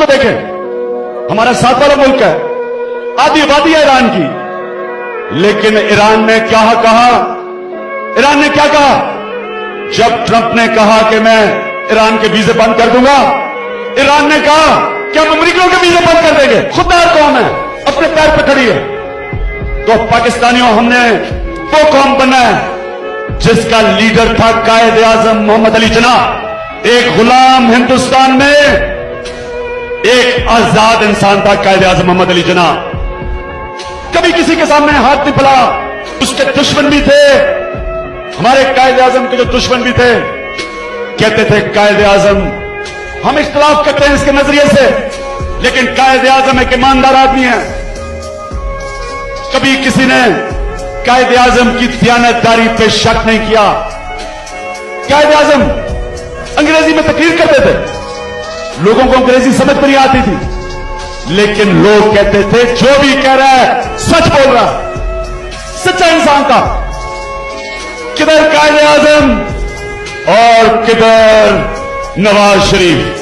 को देखें, हमारा साथ वाला मुल्क है, आधी आबादी है ईरान की, लेकिन ईरान ने क्या कहा? ईरान ने क्या कहा? जब ट्रंप ने कहा कि मैं ईरान के वीजे बंद कर दूंगा, ईरान ने कहा कि हम अमेरिकियों के वीजे बंद कर देंगे। खुददार कौम है, अपने पैर पर खड़ी है। तो पाकिस्तानियों, हमने वो कौम बनना है जिसका लीडर था कायद आजम मोहम्मद अली जिन्नाह। एक गुलाम हिंदुस्तान में एक आजाद इंसान था कायद आजम मोहम्मद अली जिन्नाह। कभी किसी के सामने हाथ नहीं फैला। उसके दुश्मन भी थे, हमारे कायद आजम के जो दुश्मन भी थे, कहते थे कायद आजम, हम इख्तिलाफ करते हैं इसके नजरिए से, लेकिन कायद आजम एक ईमानदार आदमी है। कभी किसी ने कायद आजम की दियानतदारी पे शक नहीं किया। कायद आजम अंग्रेजी में तकरीर करते थे, लोगों को अंग्रेजी समझ नहीं आती थी, लेकिन लोग कहते थे जो भी कह रहा है सच बोल रहा है, सच्चा इंसान था। किधर कायद आजम और किधर नवाज शरीफ।